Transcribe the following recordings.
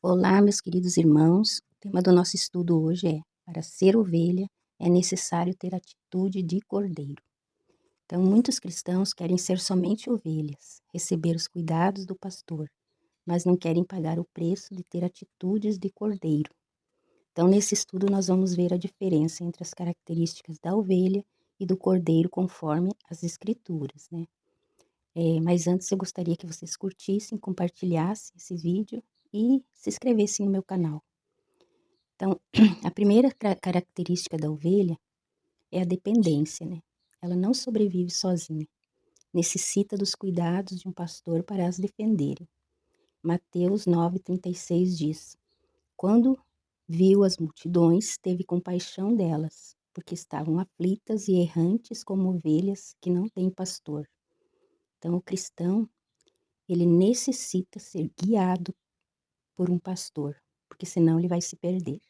Olá, meus queridos irmãos. O tema do nosso estudo hoje é: para ser ovelha é necessário ter atitude de cordeiro. Então, muitos cristãos querem ser somente ovelhas, receber os cuidados do pastor, mas não querem pagar o preço de ter atitudes de cordeiro. Então, nesse estudo, nós vamos ver a diferença entre as características da ovelha e do cordeiro conforme as Escrituras, né? Mas antes eu gostaria que vocês curtissem, compartilhassem esse vídeo e se inscrevessem no meu canal. Então, a primeira característica da ovelha é a dependência, né? Ela não sobrevive sozinha, necessita dos cuidados de um pastor para as defenderem. Mateus 9,36 diz: Quando viu as multidões, teve compaixão delas, porque estavam aflitas e errantes como ovelhas que não têm pastor. Então, o cristão, ele necessita ser guiado por um pastor, porque senão ele vai se perder,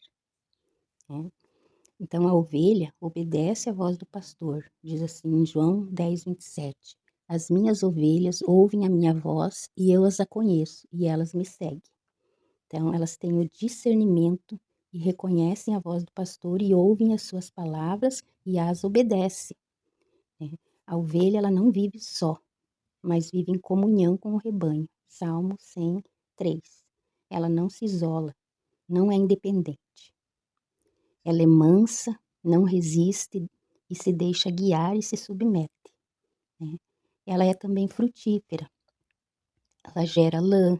né? Então, a ovelha obedece à voz do pastor, diz assim em João 10:27. As minhas ovelhas ouvem a minha voz e eu as conheço e elas me seguem. Então, elas têm o discernimento e reconhecem a voz do pastor e ouvem as suas palavras e as obedecem, né? A ovelha, ela não vive só, mas vive em comunhão com o rebanho. Salmo 100:3. Ela não se isola, não é independente. Ela é mansa, não resiste e se deixa guiar e se submete, né? Ela é também frutífera. Ela gera lã,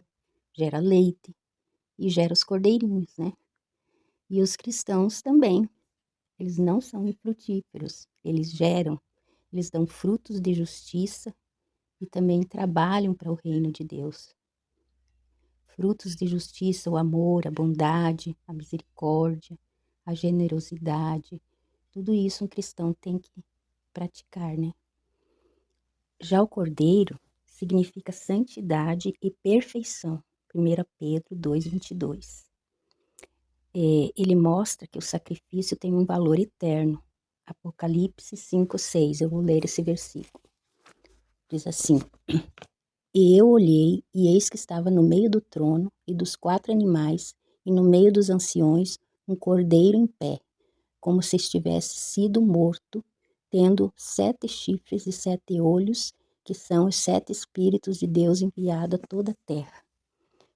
gera leite e gera os cordeirinhos, né? E os cristãos também, eles não são infrutíferos, eles dão frutos de justiça e também trabalham para o reino de Deus. Frutos de justiça, o amor, a bondade, a misericórdia, a generosidade, tudo isso um cristão tem que praticar, né? Já o cordeiro significa santidade e perfeição. 1 Pedro 2:22. Ele mostra que o sacrifício tem um valor eterno. Apocalipse 5:6. Eu vou ler esse versículo. Diz assim: E eu olhei, e eis que estava no meio do trono e dos 4 animais, e no meio dos anciões, um cordeiro em pé, como se estivesse sido morto, tendo 7 chifres e 7 olhos, que são os 7 Espíritos de Deus enviados a toda a terra.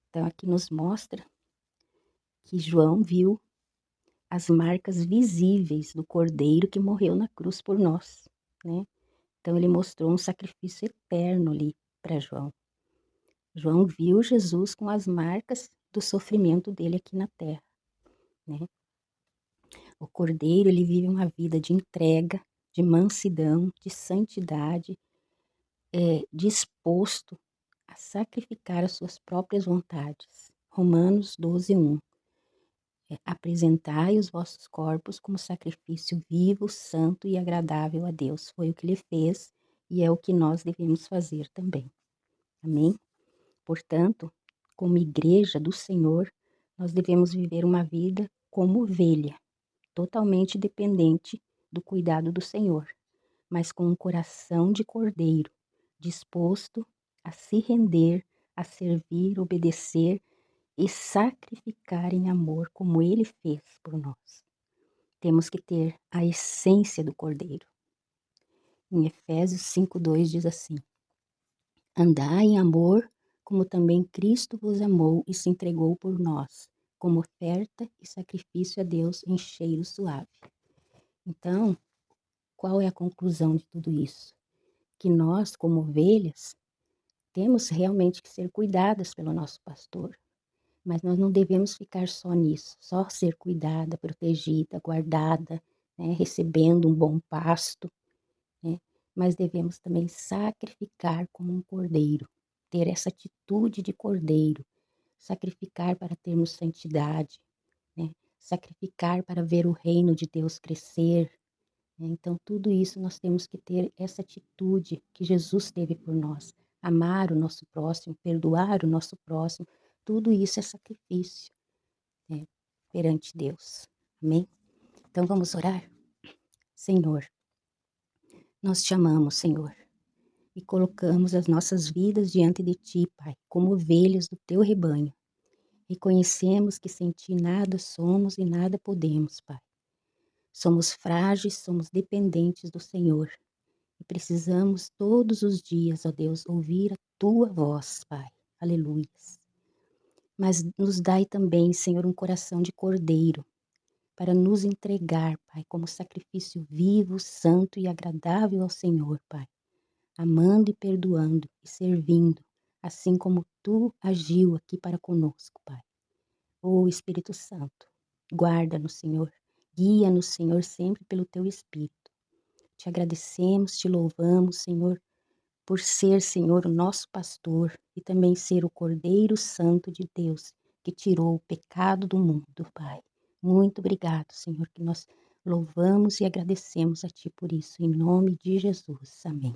Então, aqui nos mostra que João viu as marcas visíveis do cordeiro que morreu na cruz por nós, né? Então, ele mostrou um sacrifício eterno ali para João. João viu Jesus com as marcas do sofrimento dele aqui na terra, né? O cordeiro, ele vive uma vida de entrega, de mansidão, de santidade, disposto a sacrificar as suas próprias vontades. Romanos 12:1. Apresentai os vossos corpos como sacrifício vivo, santo e agradável a Deus. Foi o que ele fez e é o que nós devemos fazer também. Amém? Portanto, como igreja do Senhor, nós devemos viver uma vida como ovelha, totalmente dependente do cuidado do Senhor, mas com um coração de cordeiro, disposto a se render, a servir, obedecer e sacrificar em amor como ele fez por nós. Temos que ter a essência do cordeiro. Em Efésios 5:2 diz assim: Andai em amor, como também Cristo vos amou e se entregou por nós, como oferta e sacrifício a Deus em cheiro suave. Então, qual é a conclusão de tudo isso? Que nós, como ovelhas, temos realmente que ser cuidadas pelo nosso pastor, mas nós não devemos ficar só nisso, só ser cuidada, protegida, guardada, né, recebendo um bom pasto, né? Mas devemos também sacrificar como um cordeiro, ter essa atitude de cordeiro, sacrificar para termos santidade, né? Sacrificar para ver o reino de Deus crescer, né? Então, tudo isso nós temos que ter essa atitude que Jesus teve por nós, amar o nosso próximo, perdoar o nosso próximo, tudo isso é sacrifício, né, perante Deus. Amém? Então, vamos orar? Senhor, nós te amamos, Senhor, e colocamos as nossas vidas diante de Ti, Pai, como ovelhas do Teu rebanho. Reconhecemos que sem Ti nada somos e nada podemos, Pai. Somos frágeis, somos dependentes do Senhor e precisamos todos os dias, ó Deus, ouvir a Tua voz, Pai. Aleluias. Mas nos dai também, Senhor, um coração de cordeiro para nos entregar, Pai, como sacrifício vivo, santo e agradável ao Senhor, Pai, amando e perdoando e servindo, assim como Tu agiu aqui para conosco, Pai. Ó Espírito Santo, guarda-nos, Senhor, guia-nos, Senhor, sempre pelo Teu Espírito. Te agradecemos, te louvamos, Senhor, por ser, Senhor, o nosso pastor e também ser o Cordeiro Santo de Deus, que tirou o pecado do mundo, Pai. Muito obrigado, Senhor, que nós louvamos e agradecemos a Ti por isso, em nome de Jesus. Amém.